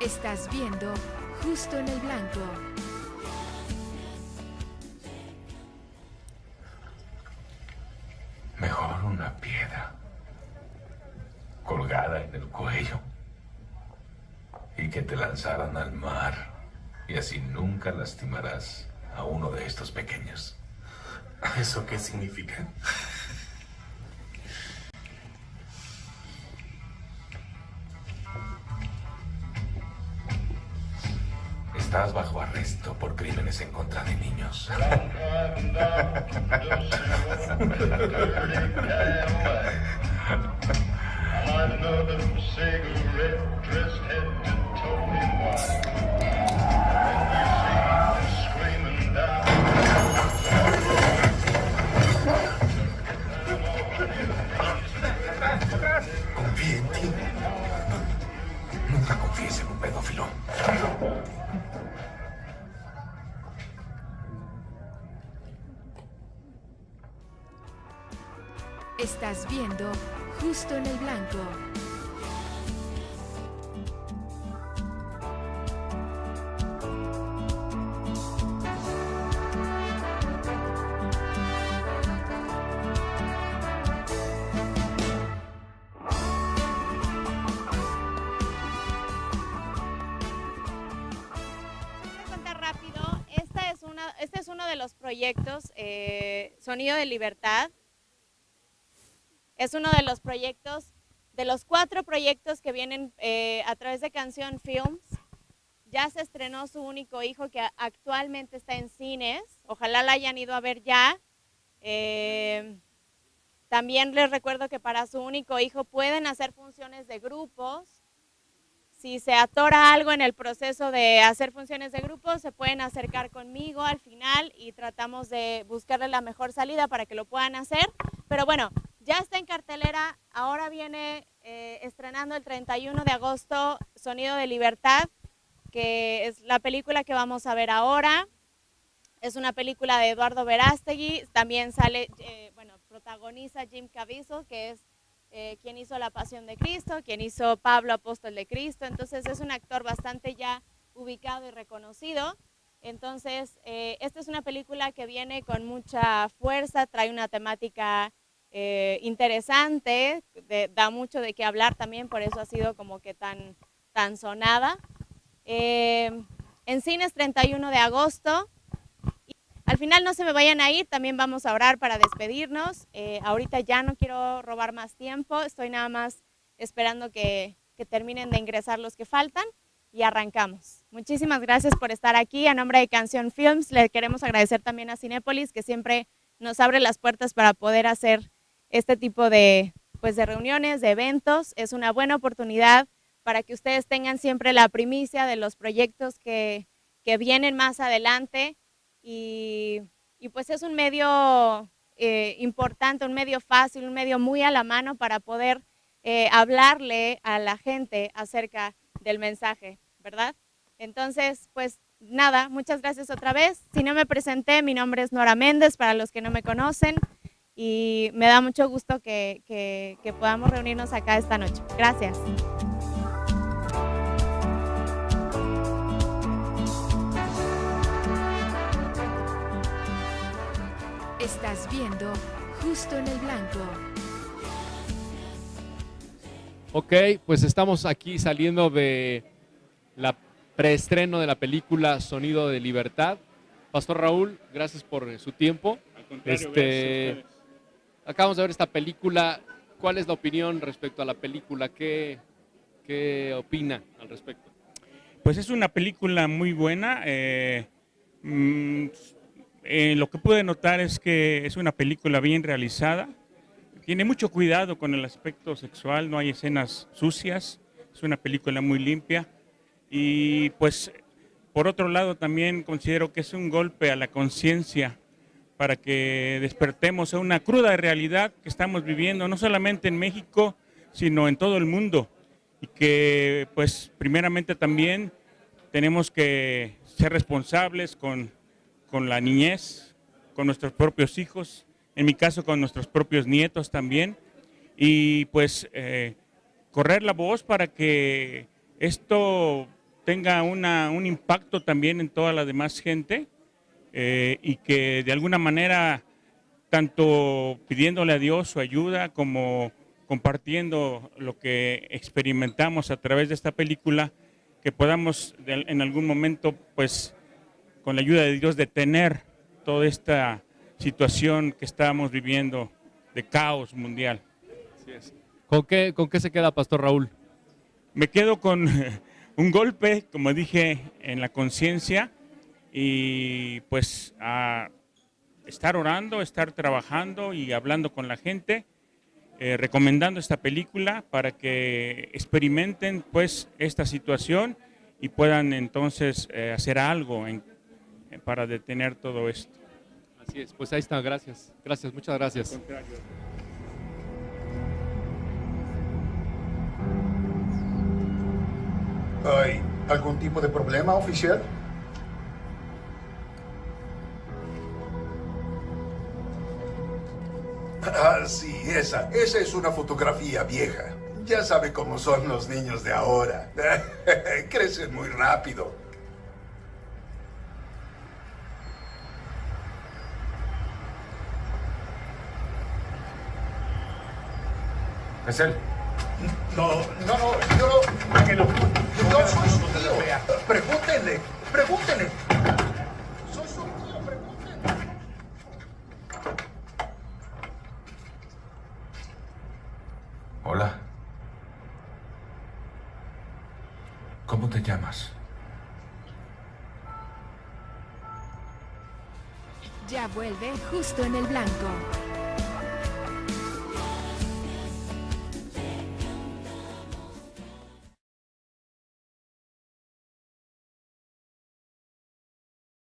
Estás viendo Justo en el Blanco. Mejor una piedra colgada en el cuello y que te lanzaran al mar, y así nunca lastimarás a uno de estos pequeños. ¿Eso qué significa? Estás bajo arresto por crímenes en contra de niños. Confía en ti. Nunca confíes en un pedófilo. Estás viendo Justo en el Blanco. Contar rápido, este es uno de los proyectos, Sonido de Libertad. Es uno de los proyectos, de los 4 proyectos que vienen a través de Canción Films. Ya se estrenó Su único hijo, que actualmente está en cines. Ojalá la hayan ido a ver ya. También les recuerdo que para Su único hijo pueden hacer funciones de grupos. Si se atora algo en el proceso de hacer funciones de grupo, se pueden acercar conmigo al final y tratamos de buscarle la mejor salida para que lo puedan hacer. Pero bueno, ya está en cartelera. Ahora viene estrenando el 31 de agosto Sonido de Libertad, que es la película que vamos a ver ahora. Es una película de Eduardo Verástegui. También sale, protagoniza Jim Caviezel, que es quien hizo La Pasión de Cristo, quien hizo Pablo, Apóstol de Cristo. Entonces es un actor bastante ya ubicado y reconocido. Entonces esta es una película que viene con mucha fuerza, trae una temática interesante, da mucho de qué hablar también, por eso ha sido como que tan sonada. En cines 31 de agosto. Al final no se me vayan a ir, también vamos a orar para despedirnos. Ahorita ya no quiero robar más tiempo, estoy nada más esperando que terminen de ingresar los que faltan y arrancamos. Muchísimas gracias por estar aquí. A nombre de Canción Films le queremos agradecer también a Cinépolis, que siempre nos abre las puertas para poder hacer este tipo de reuniones, de eventos. Es una buena oportunidad para que ustedes tengan siempre la primicia de los proyectos que vienen más adelante. Y pues es un medio importante, un medio fácil, un medio muy a la mano para poder hablarle a la gente acerca del mensaje, ¿verdad? Entonces, pues nada, muchas gracias otra vez. Si no me presenté, mi nombre es Nora Méndez, para los que no me conocen, y me da mucho gusto que podamos reunirnos acá esta noche. Gracias. Estás viendo Justo en el Blanco. Ok, pues estamos aquí saliendo de la preestreno de la película Sonido de Libertad. Pastor Raúl, gracias por su tiempo. Al contrario, gracias a ustedes. Acabamos de ver esta película. ¿Cuál es la opinión respecto a la película? ¿Qué opina al respecto? Pues es una película muy buena. Lo que pude notar es que es una película bien realizada. Tiene mucho cuidado con el aspecto sexual, no hay escenas sucias. Es una película muy limpia. Y pues, por otro lado, también considero que es un golpe a la conciencia para que despertemos a una cruda realidad que estamos viviendo, no solamente en México, sino en todo el mundo. Y que, pues, primeramente también tenemos que ser responsables con la niñez, con nuestros propios hijos, en mi caso con nuestros propios nietos también, y pues correr la voz para que esto tenga un impacto también en toda la demás gente y que de alguna manera, tanto pidiéndole a Dios su ayuda como compartiendo lo que experimentamos a través de esta película, que podamos en algún momento, pues, con la ayuda de Dios, detener toda esta situación que estábamos viviendo de caos mundial. Así es. ¿Con qué se queda, Pastor Raúl? Me quedo con un golpe, como dije, en la conciencia y pues a estar orando, estar trabajando y hablando con la gente, recomendando esta película para que experimenten pues esta situación y puedan entonces hacer algo para detener todo esto. Así es, pues ahí está, gracias. Gracias, muchas gracias. ¿Hay algún tipo de problema, oficial? Ah, sí, esa es una fotografía vieja. Ya sabe cómo son los niños de ahora. Crecen muy rápido. ¿Es él? No, yo soy su tío. Pregúntenle. Soy su tío, pregúntenle. Hola. ¿Cómo te llamas? Ya vuelve justo en el blanco.